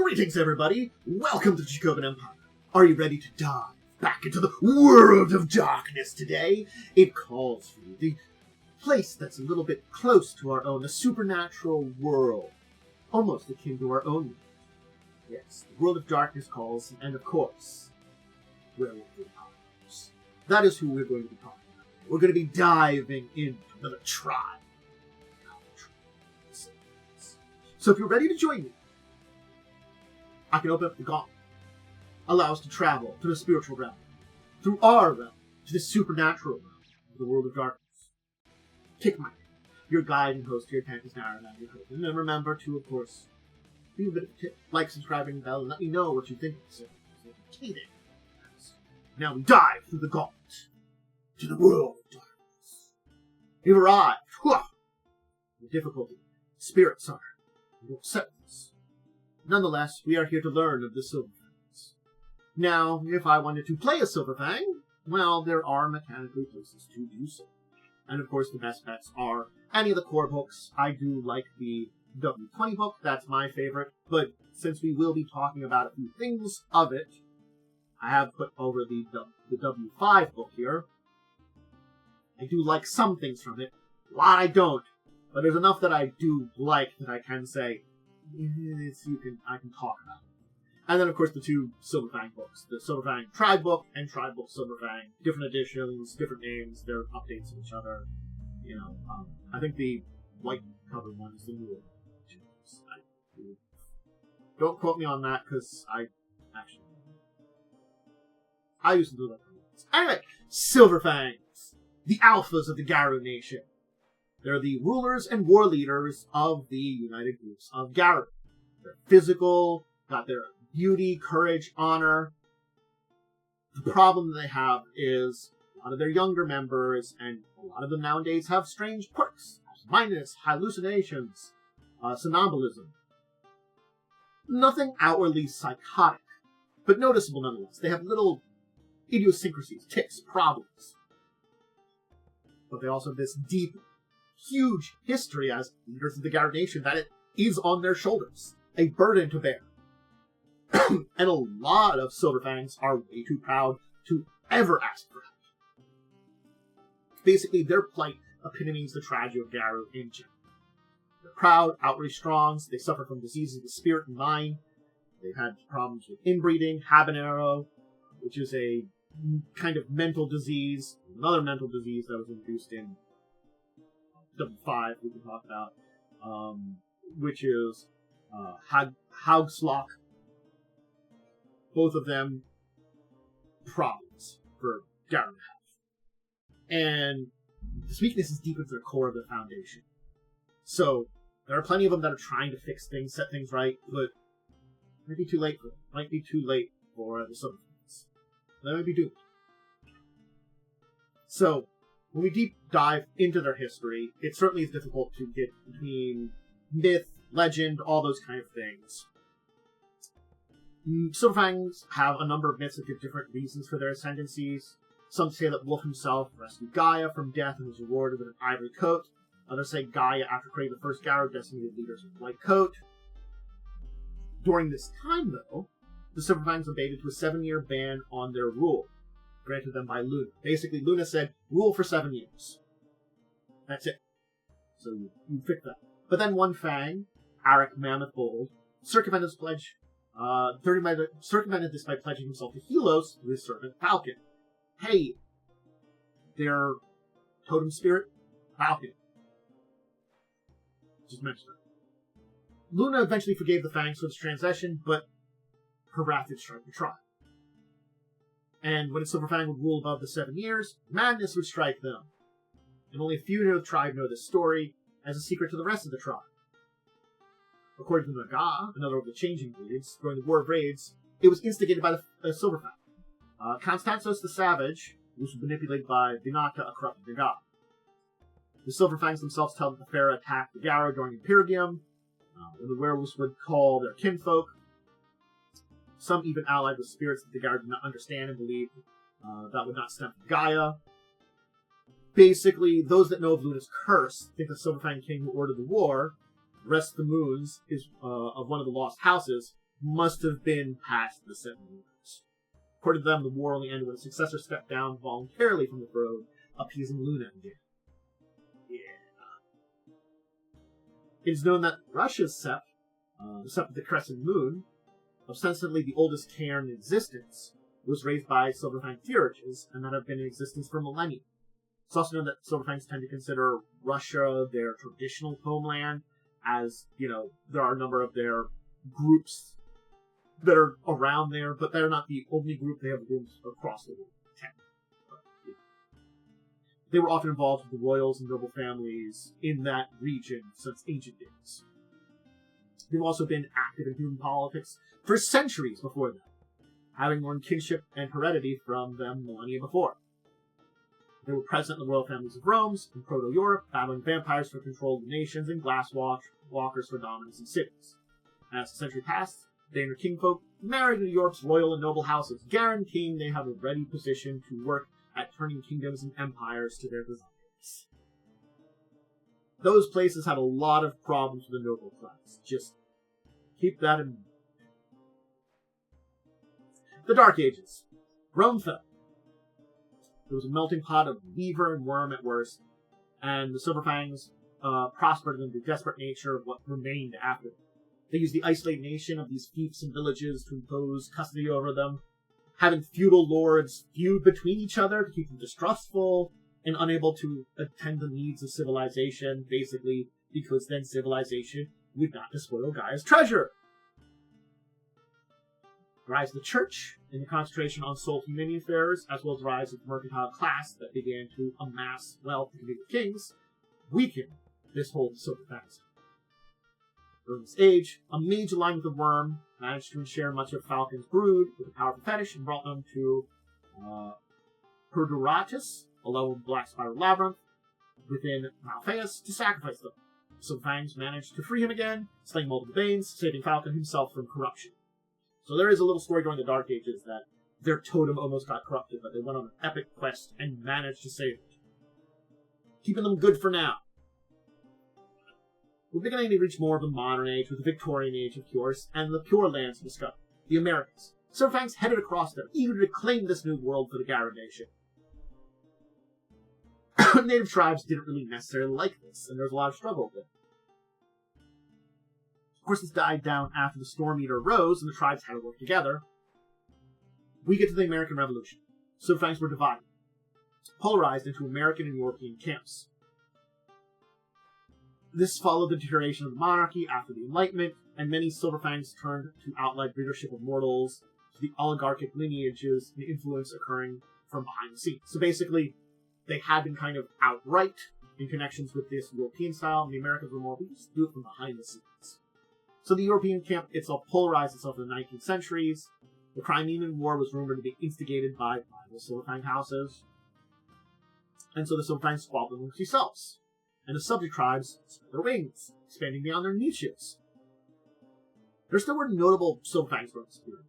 Greetings, everybody! Welcome to the Dracovin Empire. Are you ready to dive back into the world of darkness today? It calls for you, the place that's a little bit close to our own, a supernatural world, almost akin to our own world. Yes, the world of darkness calls, and of course, Werewolf The Apocalypse. That is who we're going to be talking about. We're going to be diving into another tribe. So if you're ready to join me, I can open up the gauntlet, allow us to travel to the spiritual realm, through our realm, to the supernatural realm of the world of darkness. Take my hand, your guide and host here, Tank is Nara, and I'm your host. And then remember to, of course, leave a bit of a tip, like, subscribing, bell, and let me know what you think of this episode. Now we dive through the gauntlet to the world of darkness. We've arrived. The difficulty, spirits are upset with us. Nonetheless, we are here to learn of the Silver Fangs. Now, if I wanted to play a Silver Fang, well, there are mechanically places to do so. And of course, the best bets are any of the core books. I do like the W20 book, that's my favorite, but since we will be talking about a few things of it, I have put over the W5 book here. I do like some things from it, a lot I don't, but there's enough that I do like that I can say, I can talk about it. And then, of course, the two Silver Fang books. The Silver Fang Tribe book and Tribe book Silver Fang. Different editions, different names, they're updates of each other. You know, I think the white cover one is the newer one. Don't quote me on that, because I used to do that. Anyway, Silver Fangs, the alphas of the Garou Nation. They're the rulers and war leaders of the United Groups of Garou. They're physical, got their beauty, courage, honor. The problem they have is a lot of their younger members, and a lot of them nowadays have strange quirks. Blindness, hallucinations, somnambulism. Nothing outwardly psychotic, but noticeable nonetheless. They have little idiosyncrasies, tics, problems. But they also have this deep, huge history as leaders of the Garou Nation that it is on their shoulders. A burden to bear. And a lot of Silver Fangs are way too proud to ever ask for help. Basically, their plight epitomizes the tragedy of Garou in general. They're proud, outwardly strong, they suffer from diseases of the spirit and mind. They've had problems with inbreeding, habanero, which is a kind of mental disease, another mental disease that was introduced in W5 we can talk about, which is Haugslock. Both of them problems for Garou to have. And this weakness is deep into the core of the foundation. So there are plenty of them that are trying to fix things, set things right, but it might be too late for them. Might be too late for the Silver Fangs. They might be doomed. So when we deep dive into their history, it certainly is difficult to get between myth, legend, all those kind of things. Silver Fangs have a number of myths that give different reasons for their ascendancies. Some say that Wolf himself rescued Gaia from death and was rewarded with an ivory coat. Others say Gaia, after creating the first Garou, designated leaders with a white coat. During this time, though, the Silver Fangs abated to a 7-year ban on their rule, granted them by Luna. Basically, Luna said, rule for 7 years. That's it. So you fix that. But then one Fang, Arik Mammoth Bold, circumvented this pledge. Circumvented this by pledging himself to Helos with his servant Falcon. Hey, their totem spirit, Falcon. Just mention that. Luna eventually forgave the Fangs for this transaction, but her wrath did strike the tribe. And when a Silver Fang would rule above the 7 years, madness would strike them. And only a few in the tribe know this story as a secret to the rest of the tribe. According to Naga, another of the changing breeds, during the War of Raids, it was instigated by the Silver Fang. Constantinos the Savage was manipulated by Vinata, a corrupt Naga. The Silver Fangs themselves tell that the Pharaoh attacked the Garou during Imperium, when the werewolves would call their kinfolk. Some even allied with spirits that the Garou did not understand and believed that would not stem from Gaia. Basically, those that know of Luna's curse think the Silver Fang king who ordered the war, Rest the Moons, is of one of the lost houses, must have been past the 7 years. According to them, the war only ended when a successor stepped down voluntarily from the throne, appeasing Luna again. Yeah. It is known that Russia's sept, the sept of the Crescent Moon, ostensibly the oldest cairn in existence, was raised by Silver Fang theurges, and that have been in existence for millennia. It's also known that Silver Fangs tend to consider Russia their traditional homeland, as, there are a number of their groups that are around there, but they're not the only group. They have groups across the world. 10. They were often involved with the royals and noble families in that region since ancient days. They've also been active in human politics for centuries before that, having learned kinship and heredity from them millennia before. They were present in the royal families of Rome and Proto-Europe, battling vampires for control of the nations and glass-walkers for dominance in cities. As the century passed, they and their kingfolk married into Europe's royal and noble houses, guaranteeing they have a ready position to work at turning kingdoms and empires to their desires. Those places had a lot of problems with the noble class. Just keep that in mind. The Dark Ages. Rome fell. There was a melting pot of weaver and worm at worst, and the Silver Fangs prospered in the desperate nature of what remained after them. They used the isolated nation of these fiefs and villages to impose custody over them, having feudal lords feud between each other to keep them distrustful and unable to attend the needs of civilization, basically because then civilization would not despoil Gaia's treasure. The rise of the church and the concentration on sole community affairs, as well as the rise of the mercantile class that began to amass wealth to compete with kings, weakened this whole Silver Fangs. During this age, a mage aligned with the worm managed to share much of Falcon's brood with a powerful fetish and brought them to Perduratus, a level of black spiral labyrinth within Malphaeus, to sacrifice them. Silver Fangs managed to free him again, slaying multiple Banes, saving Falcon himself from corruption. So there is a little story during the Dark Ages that their totem almost got corrupted, but they went on an epic quest and managed to save it. Keeping them good for now. We're beginning to reach more of the modern age with the Victorian Age, of course, and the Pure Lands discovered, the Americas. Silver Fangs headed across there, eager to claim this new world for the Garou Nation. Native tribes didn't really necessarily like this, and there was a lot of struggle with it. Of course, this died down after the Storm Eater rose, and the tribes had to work together. We get to the American Revolution. Silver Fangs were divided, polarized into American and European camps. This followed the deterioration of the monarchy after the Enlightenment, and many Silver Fangs turned to outright leadership of mortals, to the oligarchic lineages and influence occurring from behind the scenes. So basically, they had been kind of outright in connections with this European style, and the Americans were more, we just do it from behind the scenes. So the European camp itself polarized itself in the 19th centuries. The Crimean War was rumored to be instigated by rival Silver Fang houses. And so the Silver Fangs squabbled amongst themselves. And the subject tribes spread their wings, expanding beyond their niches. There still were notable Silver Fangs during this period.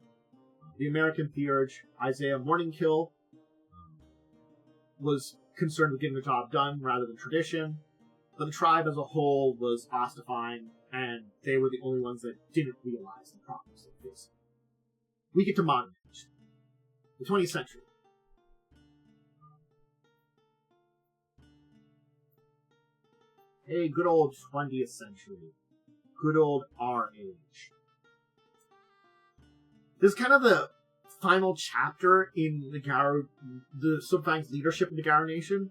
The American theurge Isaiah Morningkill was concerned with getting the job done rather than tradition, but the tribe as a whole was ossifying, and they were the only ones that didn't realize the problems they faced. We get to modern age, the 20th century. Hey, good old 20th century. Good old our age. This is kind of the final chapter in the Silver Fang's leadership in the Garou Nation.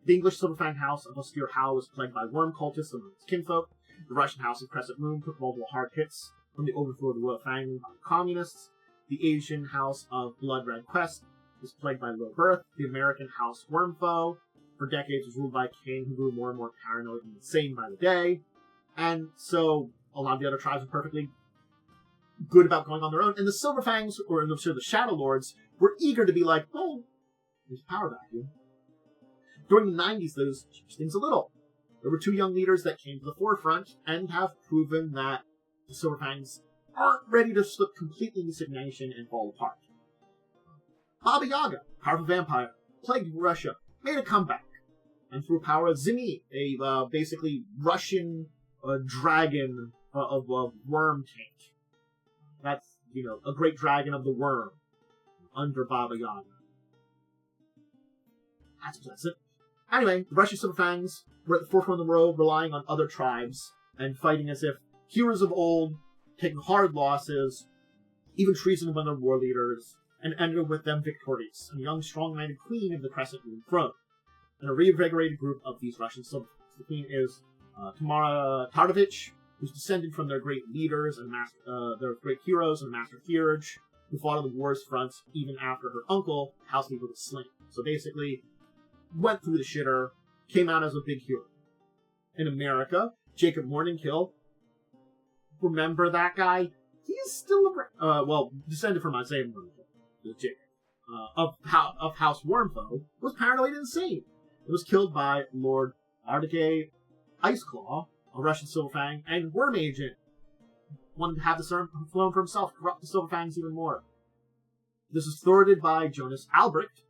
The English Silver Fang house of Austere Hal was plagued by worm cultists among its kinfolk. The Russian house of Crescent Moon took multiple hard hits from the overthrow of the Royal Family by the communists. The Asian house of Blood Red Quest was plagued by low birth. The American house Wormfoe for decades was ruled by a king who grew more and more paranoid and insane by the day. And so a lot of the other tribes were perfectly good about going on their own. And the Silver Fangs, or the Shadow Lords, were eager to be like, oh, there's a power vacuum. During the 90s, those changed things a little. There were two young leaders that came to the forefront and have proven that the Silver Fangs aren't ready to slip completely into stagnation and fall apart. Baba Yaga, powerful vampire, plagued Russia, made a comeback. And through power of Zimi, a basically Russian dragon of worm tank. That's, a great dragon of the worm under Baba Yaga. That's pleasant. Anyway, the Russian Silver Fangs were at the forefront of the road, relying on other tribes and fighting as if heroes of old, taking hard losses, even treason among their war leaders, and ended with them victorious, and a young, strong-minded queen of the Crescent Moon throne, and a reinvigorated group of these Russian Silver Fangs. The queen is Tamara Tardovich, who's descended from their great leaders and their great heroes and Master Theurge, who fought on the war's front even after her uncle, House Leader, was slain. So basically, went through the shitter, came out as a big hero. In America, Jacob Morningkill, remember that guy? He's still descended from Isaiah Morningkill, Jacob, of House Wormfoe, was paranoid and insane. It was killed by Lord Ardake Iceclaw, a Russian Silver Fang, and Worm Agent. Wanted to have the throne for himself, corrupt the Silver Fangs even more. This was thwarted by Jonas Albrecht,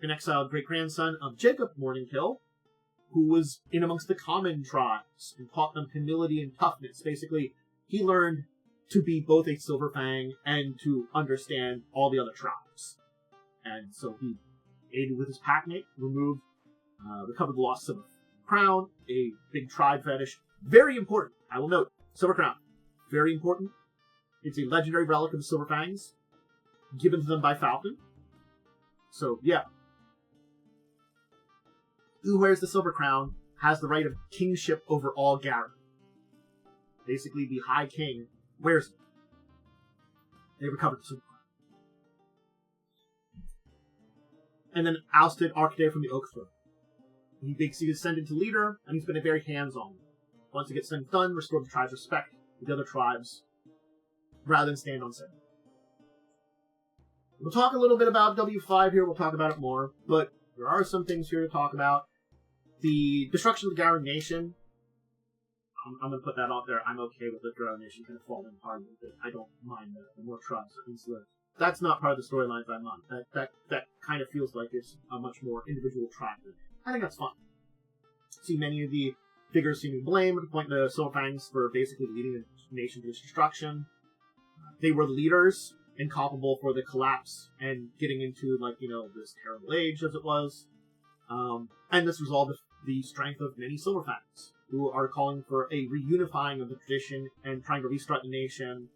an exiled great-grandson of Jacob Morningkill, who was in amongst the common tribes and taught them humility and toughness. Basically, he learned to be both a Silver Fang and to understand all the other tribes. And so he aided with his packmate, recovered the lost Silver Crown, a big tribe fetish. Very important, I will note, Silver Crown. Very important. It's a legendary relic of the Silver Fangs, given to them by Falcon. So, yeah. Who wears the Silver Crown has the right of kingship over all Garou. Basically, the High King wears it. They recovered the Silver Crown. And then ousted Arcade from the Oak Throne. He basically ascended to leader, and he's been very hands-on. Once he gets things done, restore the tribe's respect with the other tribes, rather than stand on ceremony. We'll talk a little bit about W5 here, we'll talk about it more, but there are some things here to talk about. The destruction of the Garou Nation, I'm going to put that out there. I'm okay with the Garou Nation kind of falling apart with it. I don't mind the more tribes or insular. That's not part of the storylines I'm on. That kind of feels like it's a much more individual track. I think that's fun. See many of the figures seem to blame at the point the Silver Fangs for basically leading the nation to its destruction. They were the leaders and culpable for the collapse and getting into, this terrible age as it was. And this resolved the strength of many Silver Fangs, who are calling for a reunifying of the tradition and trying to restart the nation,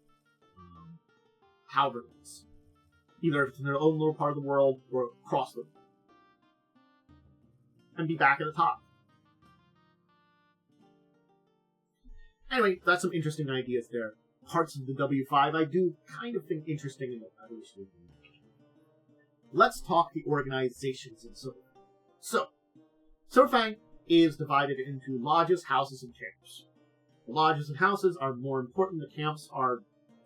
however it is. Either if it's in their own little part of the world or across the world. And be back at the top. Anyway, that's some interesting ideas there. Parts of the W5 I do kind of think interesting in the evolution. Let's talk the organizations in Silver Fang. So, Silver Fang is divided into lodges, houses, and camps. The lodges and houses are more important. The camps are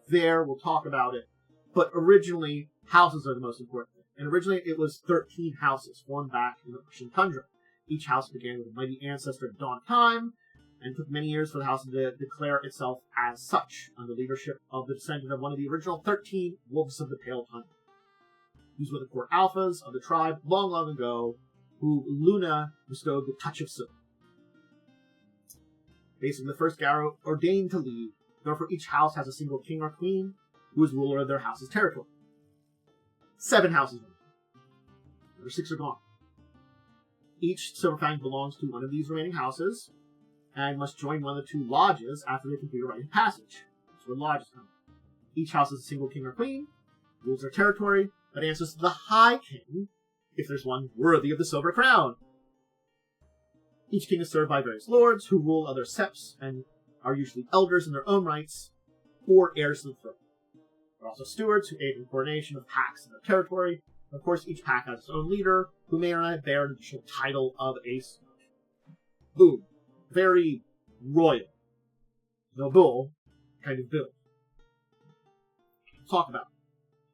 there. We'll talk about it. But originally, houses are the most important thing. And originally, it was 13 houses formed back in the Russian tundra. Each house began with a mighty ancestor at dawn time, and it took many years for the house to declare itself as such, under leadership of the descendant of one of the original 13 Wolves of the Pale Tundra. These were the core alphas of the tribe long, long ago, who Luna bestowed the touch of silver. Basically, the first Garou ordained to lead. Therefore, each house has a single king or queen, who is ruler of their house's territory. 7 houses remain. The other 6 are gone. Each Silver Fang belongs to one of these remaining houses, and must join one of the 2 lodges after they complete a rite of passage. That's where lodges come. Each house has a single king or queen, rules their territory, but answers to the High King if there's one worthy of the Silver Crown. Each king is served by various lords who rule other septs and are usually elders in their own rights or heirs to the throne. There are also stewards who aid in coordination of packs in their territory. Of course, each pack has its own leader who may or not bear an additional title of a boom. Very royal. Noble kind of build. Talk about it.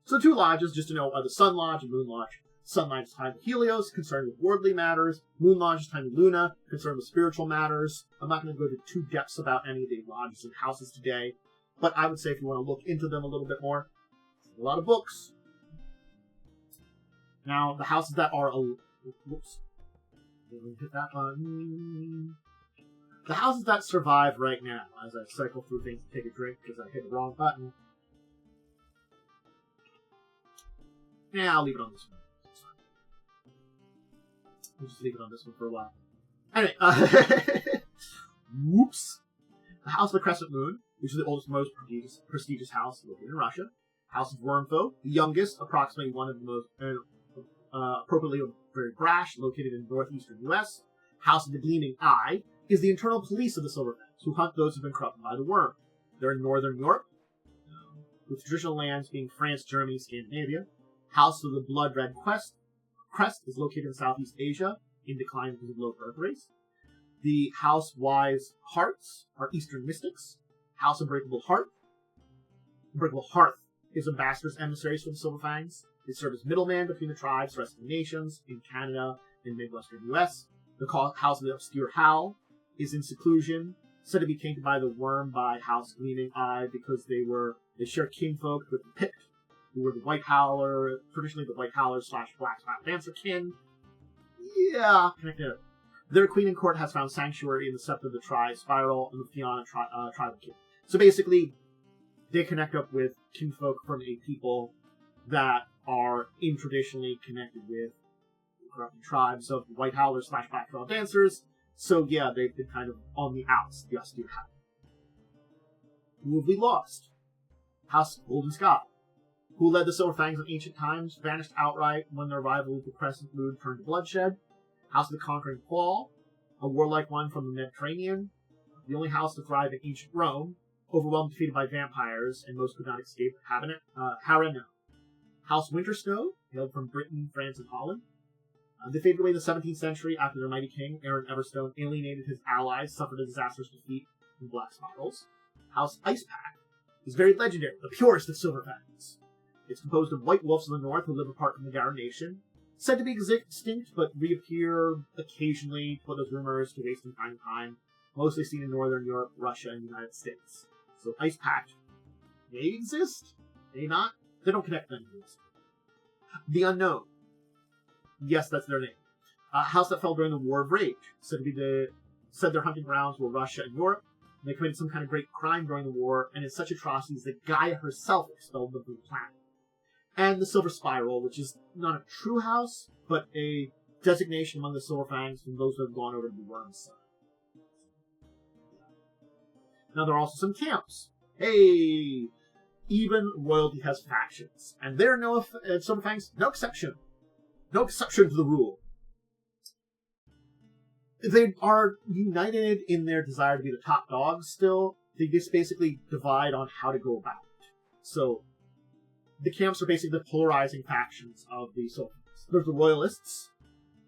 So 2 lodges, just to know, are the Sun Lodge and Moon Lodge. Sun Lodge is tied to Helios, concerned with worldly matters. Moon Lodge is tied to Luna, concerned with spiritual matters. I'm not going to go to too depths about any of the lodges and houses today, but I would say if you want to look into them a little bit more, a lot of books. Now, the houses that are... Whoops. Hit that one. The houses that survive right now, as I cycle through things to take a drink because I hit the wrong button, Yeah, I'll leave it on this one. It's fine. We'll just leave it on this one for a while. Anyway, whoops. The House of the Crescent Moon, which is the oldest, most prestigious house located in Russia. House of Wormfolk, the youngest, approximately one of the most, appropriately very brash, located in northeastern U.S. House of the Gleaming Eye is the internal police of the Silver Fangs, who hunt those who have been corrupted by the worm. They're in northern Europe, with traditional lands being France, Germany, Scandinavia. House of the Blood Red Crest is located in Southeast Asia, in decline because of low birth rates. The House Wise Hearts are Eastern mystics. House Unbreakable Hearth is ambassadors, emissaries for the Silver Fangs. They serve as middleman between the tribes, the rest of the nations, in Canada and Midwestern U.S. The House of the Obscure Howl is in seclusion, said to be tainted by the worm by House Gleaming Eye because they share kinfolk with the Pict, who were the White Howler, traditionally the White Howler / Black Spiral Dancer kin. Yeah, connected. Their queen and court has found sanctuary in the Scepter of the Tri-Spiral and the Fianna tribal kin. So basically, they connect up with kinfolk from a people that are traditionally connected with the corrupting tribes of the White Howlers / Black Spiral Dancers. So yeah, they've been kind of on the outs, the austere house. Who have we lost? House Golden Sky. Who led the Silver Fangs in ancient times, vanished outright when their rival, the Crescent Moon, turned to bloodshed. House of the Conquering Claw, a warlike one from the Mediterranean, the only house to thrive in ancient Rome, overwhelmed defeated by vampires, and most could not escape Harrenhal. House Wintersnow, hailed from Britain, France, and Holland. They faded away in the 17th century after their mighty king, Aaron Everstone, alienated his allies, suffered a disastrous defeat in Black Spirals. House Icepack is very legendary, the purest of Silver Fangs. It's composed of white wolves in the north who live apart from the Garou Nation, said to be extinct but reappear occasionally to put those rumors to waste from time to time, mostly seen in northern Europe, Russia, and the United States. So Icepack may exist, may not. They don't connect them to this. The Unknown. Yes, that's their name. A house that fell during the War of Rage. Said their hunting grounds were Russia and Europe. And they committed some kind of great crime during the war, and in such atrocities that Gaia herself expelled them from the planet. And the Silver Spiral, which is not a true house, but a designation among the Silver Fangs from those who have gone over to the Worm's side. Now there are also some camps. Hey! Even royalty has factions. And they're Silver Fangs, no exception. No exception to the rule. They are united in their desire to be the top dogs still. They just basically divide on how to go about it. So, the camps are basically the polarizing factions of the Silver Fangs. There's the Royalists,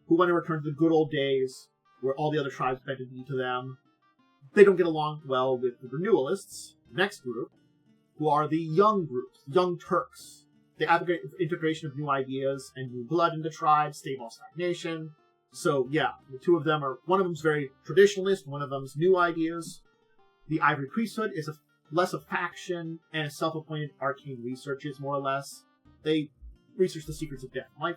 who want to return to the good old days, where all the other tribes bent a knee to them. They don't get along well with the Renewalists, the next group, who are the young groups, young Turks. They advocate integration of new ideas and new blood into tribes, stable stagnation. So, yeah, the two of them one of them's very traditionalist, one of them's new ideas. The Ivory Priesthood is less a faction and a self-appointed arcane researchers, more or less. They research the secrets of death and life.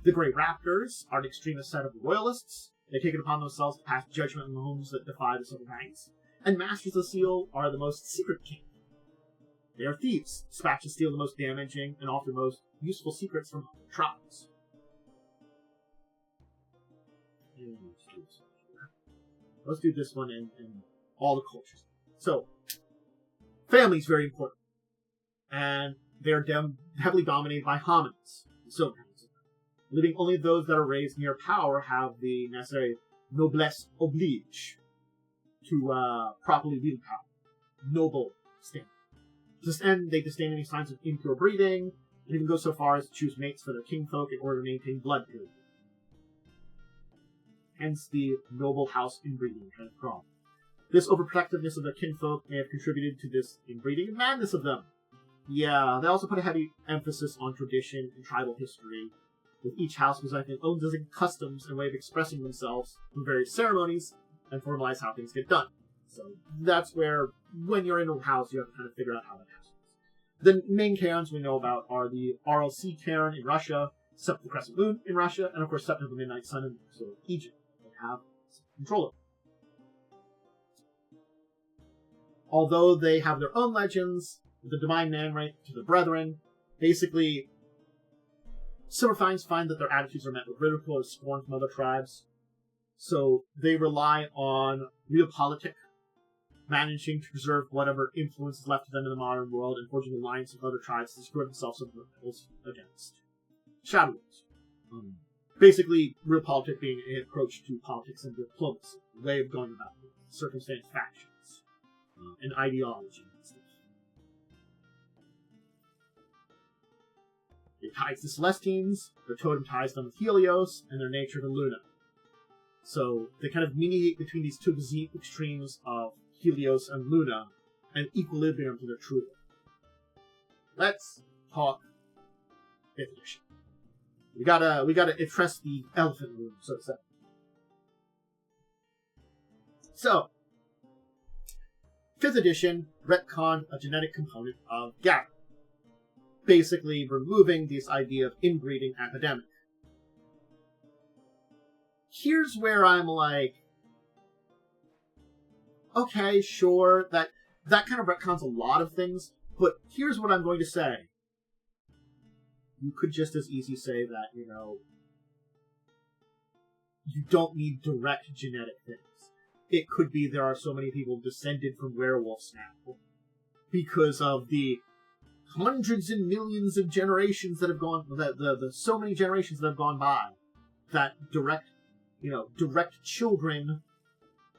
The Grey Raptors are an extremist set of the Royalists. They take it upon themselves to pass judgment on the homes that defy the Silver Fangs. And Masters of the Seal are the most secret king. They are thieves, dispatched to steal the most damaging and often most useful secrets from other tribes. Let's do this one in all the cultures. So, family is very important. And they're heavily dominated by hominids, the Silver Fangs. Living only those that are raised near power have the necessary noblesse oblige to properly wield power. Noble standard. And they disdain any signs of impure breeding, and even go so far as to choose mates for their kinfolk in order to maintain blood purity. Hence the noble house inbreeding kind of problem. This overprotectiveness of their kinfolk may have contributed to this inbreeding and madness of them. Yeah, they also put a heavy emphasis on tradition and tribal history, with each house presenting their own distinct customs and way of expressing themselves through various ceremonies and formalize how things get done. So that's where, when you're in a house, you have to kind of figure out how that house is. The main cairns we know about are the RLC cairn in Russia, Scepter of the Crescent Moon in Russia, and of course Scepter of the Midnight Sun in Egypt. They have control of it. Although they have their own legends, the Divine Man right to the Brethren, basically Silver Fangs find that their attitudes are met with ridicule or scorn from other tribes, so they rely on realpolitik, managing to preserve whatever influence is left to them in the modern world and forging alliances with other tribes to secure themselves from rebels against Shadow Wars. Basically, realpolitik being an approach to politics and diplomacy, a way of going about it, circumstance factions, and ideology and stuff. It ties the Celestines, their totem ties them with Helios, and their nature to Luna. So they kind of mediate between these two extremes of Helios and Luna, and equilibrium to their true. Let's talk 5th edition. We gotta address the elephant in the room, so to say. So, 5th edition retconned a genetic component of Garou, basically removing this idea of inbreeding epidemic. Here's where I'm like, okay, sure, that kind of retcons a lot of things, but here's what I'm going to say. You could just as easy say that, you don't need direct genetic things. It could be there are so many people descended from werewolves now because of the hundreds and millions of generations that have gone, the so many generations that have gone by, that direct children,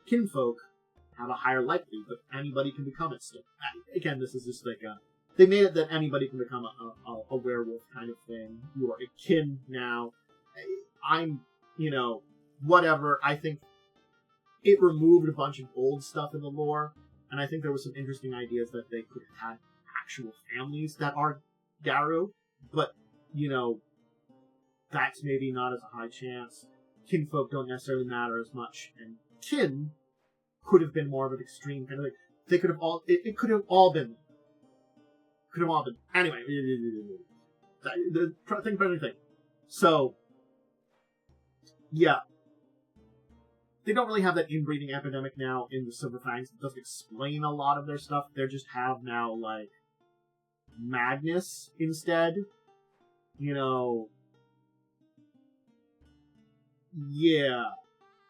kinfolk, have a higher likelihood, but anybody can become it still. Again, this is just like they made it that anybody can become a werewolf kind of thing. You are a kin now. I'm, whatever. I think it removed a bunch of old stuff in the lore, and I think there was some interesting ideas that they could have had actual families that are Garou, but, that's maybe not as a high chance. Kinfolk don't necessarily matter as much, and kin could have been more of an extreme kind of thing. They could have all, it could have all been. Could have all been. Anyway, think about anything. So, yeah. They don't really have that inbreeding epidemic now in the Silver Fangs. It doesn't explain a lot of their stuff. They just have now, like, madness instead. Yeah.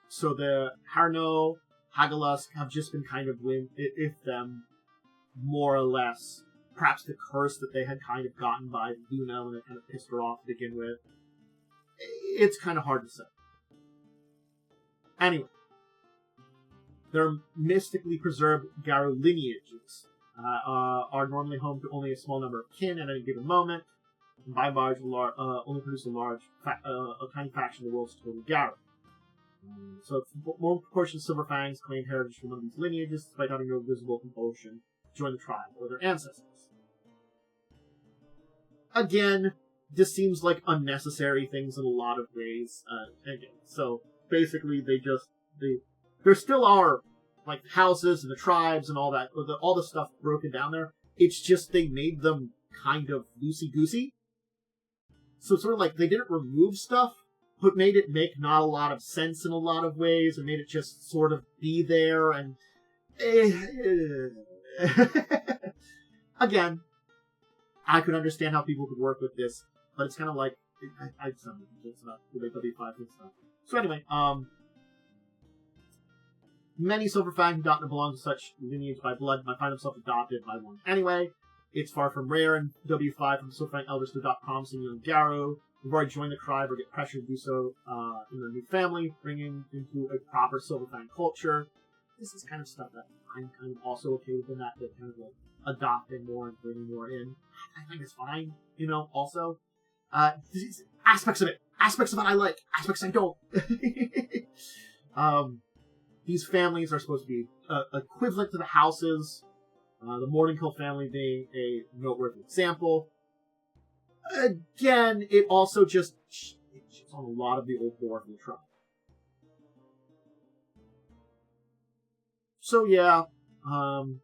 So the Harno, Hagalusk have just been kind of, if them, more or less, perhaps the curse that they had kind of gotten by Luna when they kind of pissed her off to begin with. It's kind of hard to say. Anyway, their mystically preserved Garou lineages are normally home to only a small number of kin at any given moment, and by and large only produce a tiny fraction of the world's total Garou. So more proportion of Silver Fangs claim heritage from one of these lineages, despite having no visible compulsion to join the tribe or their ancestors. Again, this seems like unnecessary things in a lot of ways. So basically, there still are like houses and the tribes and all that, all the stuff broken down there. It's just they made them kind of loosey-goosey. So it's sort of like they didn't remove stuff, but made it make not a lot of sense in a lot of ways, and made it just sort of be there, and again, I could understand how people could work with this, but it's kind of like, it's not the way W5 is stuff. So anyway, many Silver Fangs who do not belong to such lineage by blood might find themselves adopted by one. Anyway, it's far from rare in W5 from Silver Fang elders to adopt promising young Garou who've already joined the tribe or get pressured to do so in their new family, bringing into a proper Silver Fang culture. This is kind of stuff that I'm kind of also okay with in that kind of like adopting more and bringing more in. I think it's fine, also. Aspects of it I like, aspects I don't. These families are supposed to be equivalent to the houses, the Mordenkill family being a noteworthy example. Again, it also just shits on a lot of the old lore of the tribe. So yeah, and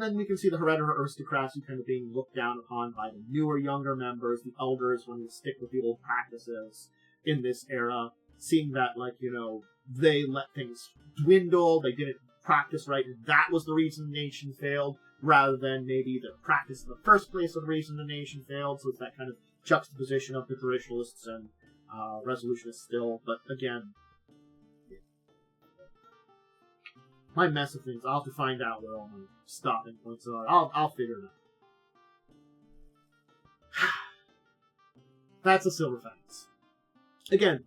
then we can see the hereditary aristocrats who kind of being looked down upon by the newer, younger members, the elders, wanting to stick with the old practices in this era, seeing that, like, they let things dwindle, they didn't practice right, and that was the reason the nation failed, rather than maybe the practice in the first place was the reason the nation failed. So it's that kind of juxtaposition of the traditionalists and resolutionists still, but again, my mess of things, I'll have to find out where all my stopping points are. I'll figure it out. That's the Silver Fangs. Again,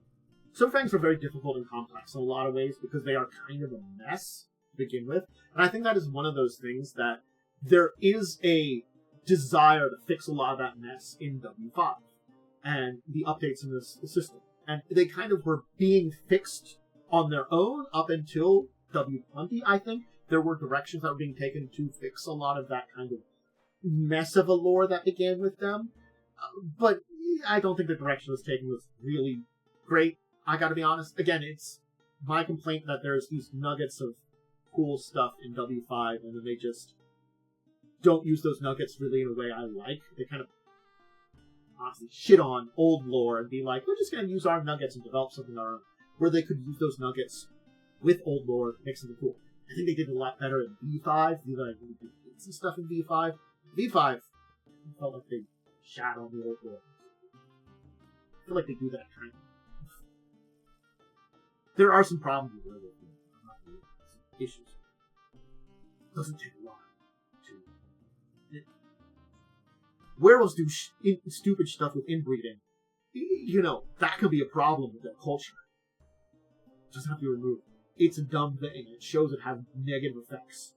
Silver Fangs are very difficult and complex in a lot of ways because they are kind of a mess to begin with. And I think that is one of those things that there is a desire to fix a lot of that mess in W5 and the updates in this system. And they kind of were being fixed on their own up until W20, I think. There were directions that were being taken to fix a lot of that kind of mess of a lore that began with them. But I don't think the direction it was taken was really great. I gotta be honest. Again, it's my complaint that there's these nuggets of cool stuff in W5, and then they just don't use those nuggets really in a way I like. They kind of honestly shit on old lore and be like, we're just gonna use our nuggets and develop something our own. Where they could use those nuggets with old lore to make something cool. I think they did a lot better in V5. Even though I really did some stuff in V5. V5 felt like they shat on the old lore. I feel like they do that kind of. There are some problems with Werewolf. I'm not really some issues. It doesn't take a lot to. Werewolves do stupid stuff with inbreeding. You know, that could be a problem with their culture. It doesn't have to be removed. It's a dumb thing. It shows it has negative effects.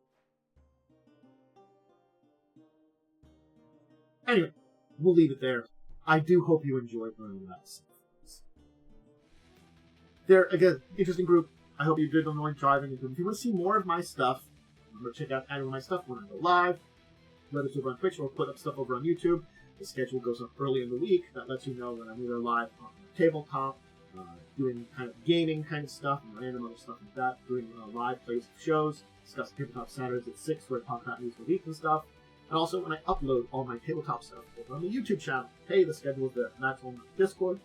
Anyway, we'll leave it there. I do hope you enjoyed learning about this. They're, again, interesting group. I hope you did enjoy driving into them. If you want to see more of my stuff, remember to check out any of my stuff when I go live. Let us over on Twitch or put up stuff over on YouTube. The schedule goes up early in the week. That lets you know when I'm either live on the tabletop, doing kind of gaming kind of stuff, and random other stuff like that, doing live plays of shows, discuss tabletop Saturdays at 6, where I talk about news of the week and stuff, and also when I upload all my tabletop stuff over on the YouTube channel. Hey, the schedule is there, and that's on my Discord,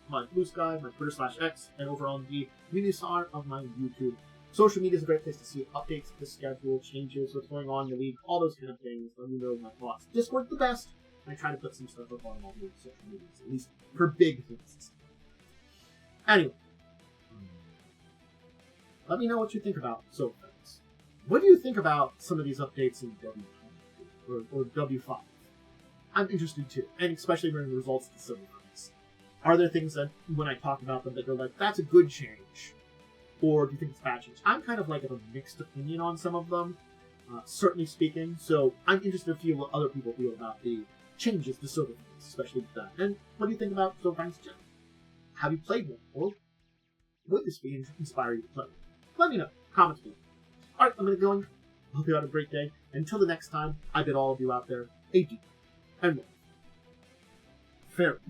my Blue Sky, my Twitter/X, and over on the community center of my YouTube. Social media is a great place to see updates, the schedule, changes, what's going on in the league, all those kind of things. Let me know my thoughts. Discord's the best. I try to put some stuff up on all the social medias, at least for big things. Anyway, let me know what you think about Silver Fangs. What do you think about some of these updates in W20 or W5? I'm interested too, and especially when the results of the Silver Fangs. Are there things that, when I talk about them, that they're like, that's a good change? Or do you think it's a bad change? I'm kind of like of a mixed opinion on some of them, certainly speaking, so I'm interested to feel what other people feel about the changes to Silver Fangs, especially with that. And what do you think about Silver Fangs in general? Have you played one? Or would this be inspire you to play? Let me know. Comments below. Alright, I'm going to go. Hope you had a great day. Until the next time, I bid all of you out there a deep and well farewell.